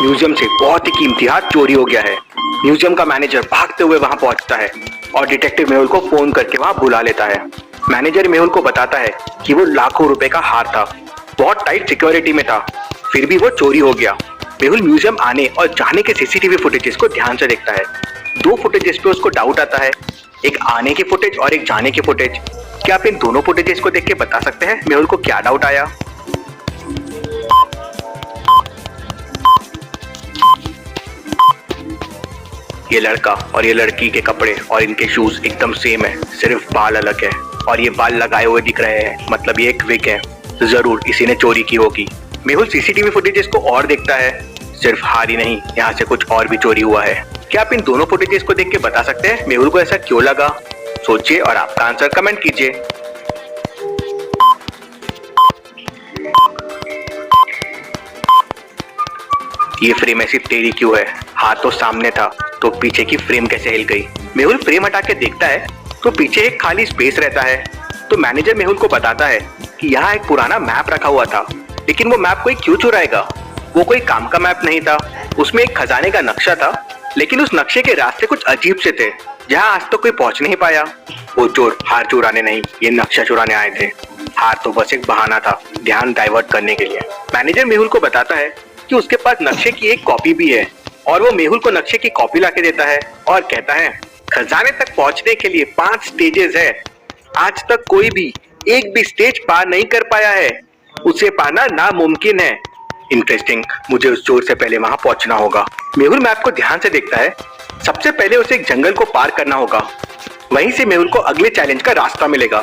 Museum से बहुत ही कीमती हाथ चोरी हो गया है। म्यूजियम का मैनेजर भागते हुए वहां पहुंचता है और डिटेक्टिव मेहुल को फोन करके वहां बुला लेता है। मैनेजर मेहुल को बताता है कि वो लाखों रुपए का हार था, बहुत टाइट सिक्योरिटी में था, फिर भी वो चोरी हो गया। मेहुल म्यूजियम आने और जाने के सीसीटीवी फुटेजेस को ध्यान से देखता है। दो फुटेजेस पे उसको डाउट आता है, एक आने के फुटेज और एक जाने के फुटेज। क्या आप इन दोनों फुटेजेस को देख के बता सकते हैं मेहुल को क्या डाउट आया? ये लड़का और ये लड़की के कपड़े और इनके शूज एकदम सेम है, सिर्फ बाल अलग है और ये बाल लगाए हुए दिख रहे हैं, मतलब ये एक विग है। जरूर इसी ने चोरी की होगी। मेहुल सीसीटीवी फुटेजेस को और देखता है, सिर्फ हार ही नहीं, यहाँ से कुछ और भी चोरी हुआ है। क्या आप इन दोनों फुटेजेस को देख के बता सकते हैं मेहुल को ऐसा क्यों लगा? सोचिए और आपका आंसर कमेंट कीजिए। ये फ्रेम ऐसी टेढ़ी क्यों है? हाथ तो सामने था, तो पीछे की फ्रेम कैसे हिल गई? मेहुल फ्रेम हटा के देखता है तो पीछे एक खाली स्पेस रहता है। तो मैनेजर मेहुल को बताता है कि यहाँ एक पुराना मैप रखा हुआ था, लेकिन वो मैप कोई क्यों चुराएगा? वो कोई काम का मैप नहीं था, उसमें एक खजाने का नक्शा था, लेकिन उस नक्शे के रास्ते कुछ अजीब से थे, जहाँ आज तक कोई पहुंच नहीं पाया। वो चोर हार चुराने नहीं, ये नक्शा चुराने आए थे। हार तो बस एक बहाना था, ध्यान डाइवर्ट करने के लिए। मैनेजर मेहुल को बताता है कि उसके पास नक्शे की एक कॉपी भी है और वो मेहुल को नक्शे की कॉपी लाके देता है और कहता है, खजाने तक पहुंचने के लिए 5 स्टेजेस है, आज तक कोई भी एक भी स्टेज पार नहीं कर पाया है, उसे पाना नामुमकिन है। इंटरेस्टिंग, मुझे उस चोर से पहले वहां पहुंचना होगा। मेहुल मैप को ध्यान से देखता है। सबसे पहले उसे एक जंगल को पार करना होगा, वहीं से मेहुल को अगले चैलेंज का रास्ता मिलेगा।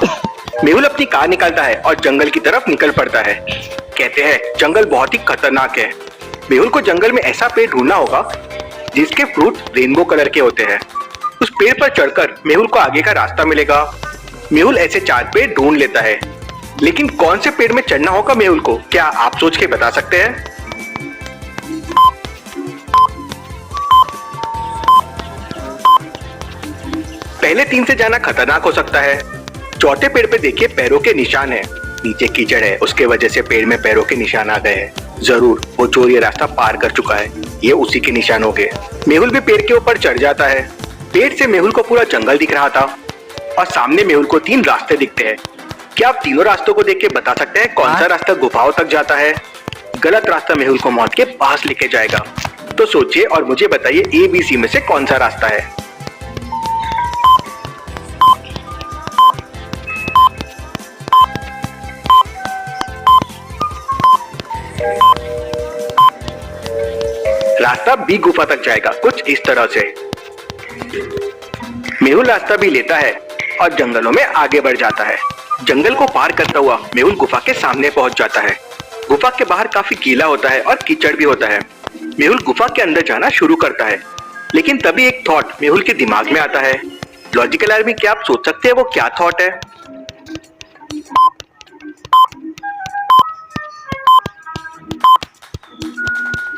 मेहुल अपनी कार निकालता है और जंगल की तरफ निकल पड़ता है। कहते हैं जंगल बहुत ही खतरनाक है। मेहुल को जंगल में ऐसा पेड़ ढूंढना होगा जिसके फ्रूट रेनबो कलर के होते हैं। उस पेड़ पर चढ़कर मेहुल को आगे का रास्ता मिलेगा। मेहुल ऐसे 4 पेड़ ढूंढ लेता है, लेकिन कौन से पेड़ में चढ़ना होगा मेहुल को, क्या आप सोच के बता सकते हैं? पहले 3 से जाना खतरनाक हो सकता है। चौथे पेड़ पे देखिए पैरों के निशान है, नीचे कीचड़ है, उसके वजह से पेड़ में पैरों के निशान आ गए हैं। जरूर वो चोर ये रास्ता पार कर चुका है, ये उसी के निशान हो गए। मेहुल भी पेड़ के ऊपर चढ़ जाता है। पेड़ से मेहुल को पूरा जंगल दिख रहा था और सामने मेहुल को 3 रास्ते दिखते हैं। क्या आप तीनों रास्तों को देख के बता सकते हैं कौन सा रास्ता गुफाओं तक जाता है? गलत रास्ता मेहुल को मौत के पास लेके जाएगा। तो सोचिए और मुझे बताइए ABC में से कौन सा रास्ता है? रास्ता B गुफा तक जाएगा, कुछ इस तरह से। मेहुल रास्ता भी लेता है और जंगलों में आगे बढ़ जाता है। जंगल को पार करता हुआ मेहुल गुफा के सामने पहुंच जाता है। गुफा के बाहर काफी गीला होता है और कीचड़ भी होता है। मेहुल गुफा के अंदर जाना शुरू करता है, लेकिन तभी एक थॉट मेहुल के दिमाग में आता है। लॉजिकल आर्मी, क्या आप सोच सकते हैं वो क्या थॉट है?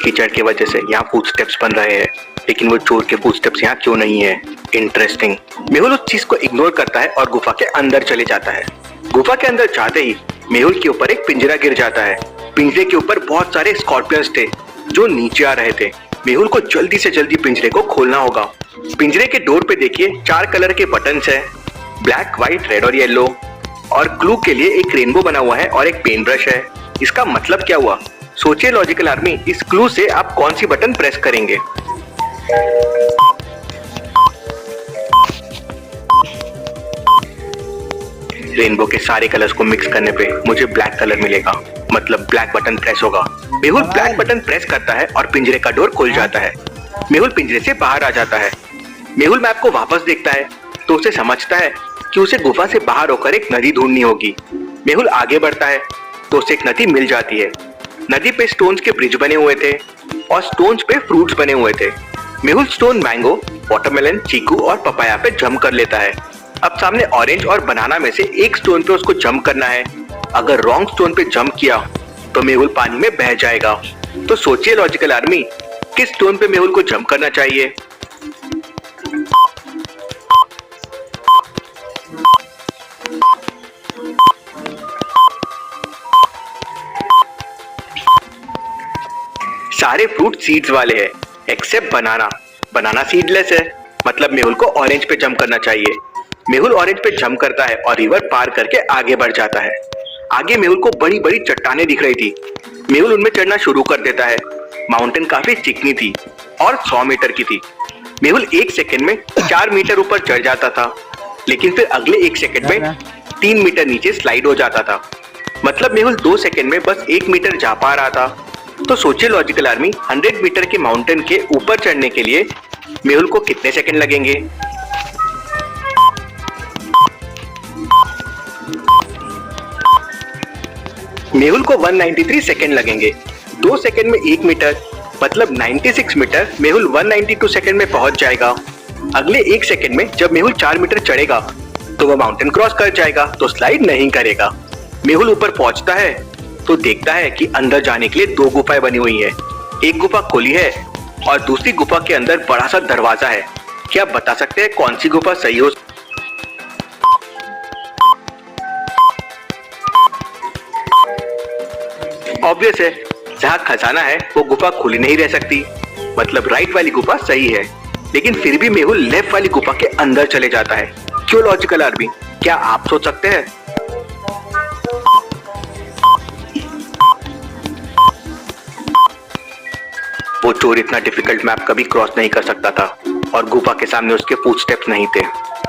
कीचड़ की वजह से यहाँ फुटस्टेप्स बन रहे हैं, लेकिन वो चोर के फुटस्टेप्स यहाँ क्यों नहीं है? इंटरेस्टिंग। मेहुल उस चीज को इग्नोर करता है और गुफा के अंदर चले जाता है। गुफा के अंदर जाते ही मेहुल के ऊपर एक पिंजरा गिर जाता है। पिंजरे के ऊपर बहुत सारे स्कॉर्पियंस थे जो नीचे आ रहे थे। मेहुल को जल्दी से जल्दी पिंजरे को खोलना होगा। पिंजरे के डोर पे देखिए 4 कलर के बटन्स है, ब्लैक, व्हाइट, रेड और येलो, और क्लू के लिए एक रेनबो बना हुआ है और एक पेन ब्रश है। इसका मतलब क्या हुआ? सोचिए लॉजिकल आर्मी, इस क्लू से आप कौन सी बटन प्रेस करेंगे? रेनबो के सारे कलर्स को मिक्स करने पे मुझे ब्लैक कलर मिलेगा, मतलब ब्लैक बटन प्रेस होगा। मेहुल ब्लैक बटन प्रेस करता है और पिंजरे का डोर खुल जाता है। मेहुल पिंजरे से बाहर आ जाता है। मेहुल मैप को वापस देखता है तो उसे समझता है कि उसे गुफा से बाहर होकर एक नदी ढूंढनी होगी। मेहुल आगे बढ़ता है तो उसे एक नदी मिल जाती है। नदी पे स्टोन्स के ब्रिज बने हुए थे और स्टोन्स पे फ्रूट्स बने हुए थे। मेहुल स्टोन मैंगो, वाटरमेलन, चीकू और पपाया पे जंप कर लेता है। अब सामने ऑरेंज और बनाना में से एक स्टोन पे उसको जंप करना है। अगर रॉन्ग स्टोन पे जंप किया तो मेहुल पानी में बह जाएगा। तो सोचिए लॉजिकल आर्मी, किस स्टोन पे मेहुल को जंप करना चाहिए? सारे फ्रूट सीड्स वाले हैं एक्सेप्ट बनाना। बनाना सीडलेस है, मतलब मेहुल को ऑरेंज पे जंप करना चाहिए। मेहुल ऑरेंज पे जंप करता है और रिवर पार करके आगे बढ़ जाता है। आगे मेहुल को बड़ी बड़ी चट्टानें दिख रही थी। मेहुल उनमें चढ़ना शुरू कर देता है। माउंटेन काफी चिकनी थी और 100 मीटर की थी। मेहुल 1 सेकंड में 4 मीटर ऊपर चढ़ जाता था, लेकिन फिर अगले 1 सेकंड में 3 मीटर नीचे स्लाइड हो जाता था। मतलब मेहुल 2 सेकंड में बस 1 मीटर जा पा रहा था। तो सोचिए लॉजिकल आर्मी, 100 मीटर के माउंटेन के ऊपर चढ़ने के लिए मेहुल को कितने सेकंड लगेंगे? मेहुल को 193 सेकंड लगेंगे। 2 सेकंड में 1 मीटर, मतलब 96 मीटर मेहुल 192 सेकंड में पहुंच जाएगा। अगले 1 सेकंड में जब मेहुल 4 मीटर चढ़ेगा तो वह माउंटेन क्रॉस कर जाएगा, तो स्लाइड नहीं करेगा। मेहुल ऊपर पहुंचता है तो देखता है कि अंदर जाने के लिए 2 गुफाएं बनी हुई है। एक गुफा खुली है और दूसरी गुफा के अंदर बड़ा सा दरवाजा है। क्या आप बता सकते हैं कौन सी गुफा सही हो? ऑब्वियस है, जहाँ खजाना है वो गुफा खुली नहीं रह सकती, मतलब राइट वाली गुफा सही है। लेकिन फिर भी मेहुल लेफ्ट वाली गुफा के अंदर चले जाता है। क्यों लॉजिकल आर्मी, क्या आप सोच सकते हैं? वो चोर इतना डिफिकल्ट मैप कभी क्रॉस नहीं कर सकता था और गुफा के सामने उसके फुटस्टेप्स नहीं थे,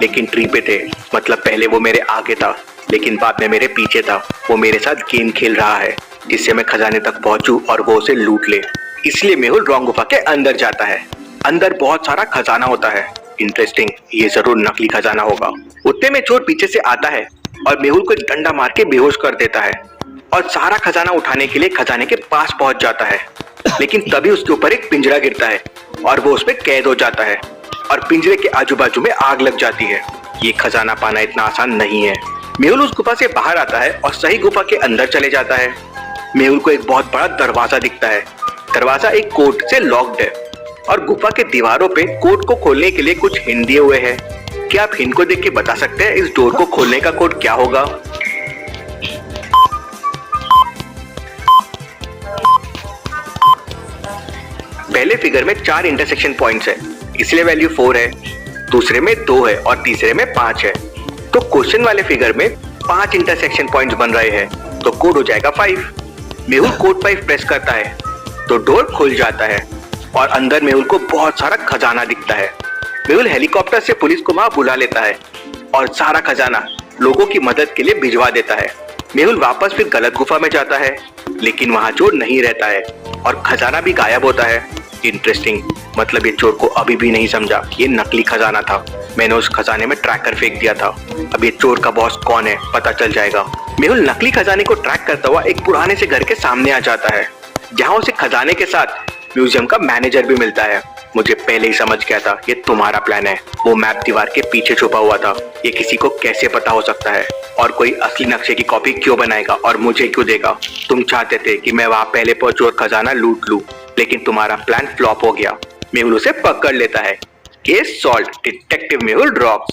लेकिन ट्री पे थे। मतलब पहले वो मेरे आगे था, लेकिन बाद में मेरे पीछे था। वो मेरे साथ गेम खेल रहा है जिससे मैं खजाने तक पहुंचूं और वो उसे लूट ले। इसलिए मेहुल रॉन्ग गुफा के अंदर जाता है। अंदर बहुत सारा खजाना होता है। इंटरेस्टिंग, ये जरूर नकली खजाना होगा। उतने में चोर पीछे से आता है और मेहुल को एक डंडा मार के बेहोश कर देता है और सारा खजाना उठाने के लिए खजाने के पास पहुंच जाता है। लेकिन तभी उसके ऊपर एक पिंजरा गिरता है और वो उसमें कैद हो जाता है और पिंजरे के आजू बाजू में आग लग जाती है। ये खजाना पाना इतना आसान नहीं है। मेहुल उस गुफा से बाहर आता है और सही गुफा के अंदर चले जाता है। मेहुल को एक बहुत बड़ा दरवाजा दिखता है। दरवाजा एक कोड से लॉक्ड है और गुफा के दीवारों पे कोड को खोलने के लिए कुछ हिंट दिए हुए हैं। क्या आप हिंट को देख के बता सकते हैं इस डोर को खोलने का कोड क्या होगा? पहले फिगर में 4 इंटरसेक्शन पॉइंट्स है, इसलिए वैल्यू 4 है। दूसरे में 2 है और तीसरे में 5 है। तो क्वेश्चन वाले फिगर में 5 इंटरसेक्शन पॉइंट्स बन रहे हैं, तो कोड हो जाएगा 5। मेहुल कोड 5 प्रेस करता है तो डोर खुल जाता है और अंदर मेहुल को बहुत सारा खजाना दिखता है। मेहुल हेलीकॉप्टर से पुलिस को वहां बुला लेता है और सारा खजाना लोगों की मदद के लिए भिजवा देता है। मेहुल वापस फिर गलत गुफा में जाता है, लेकिन वहां चोर नहीं रहता है और खजाना भी गायब होता है। इंटरेस्टिंग, मतलब ये चोर को अभी भी नहीं समझा ये नकली खजाना था। मैंने उस खजाने में ट्रैकर फेंक दिया था। अब ये चोर का बॉस कौन है पता चल जाएगा। मेहुल नकली खजाने को ट्रैक करता हुआ एक पुराने से घर के सामने आ जाता है, जहाँ उसे खजाने के साथ म्यूजियम का मैनेजर भी मिलता है। मुझे पहले ही समझ गया था ये तुम्हारा प्लान है। वो मैप दीवार के पीछे छुपा हुआ था। ये किसी को कैसे पता हो सकता है? और कोई असली नक्शे की कॉपी क्यों बनाएगा और मुझे क्यों देगा? तुम चाहते थे कि मैं वहां पहले पहुंचूं और खजाना लूट लूं, लेकिन तुम्हारा प्लान फ्लॉप हो गया। मेहुल उसे पकड़ लेता है। Case solve, detective Mehul drops.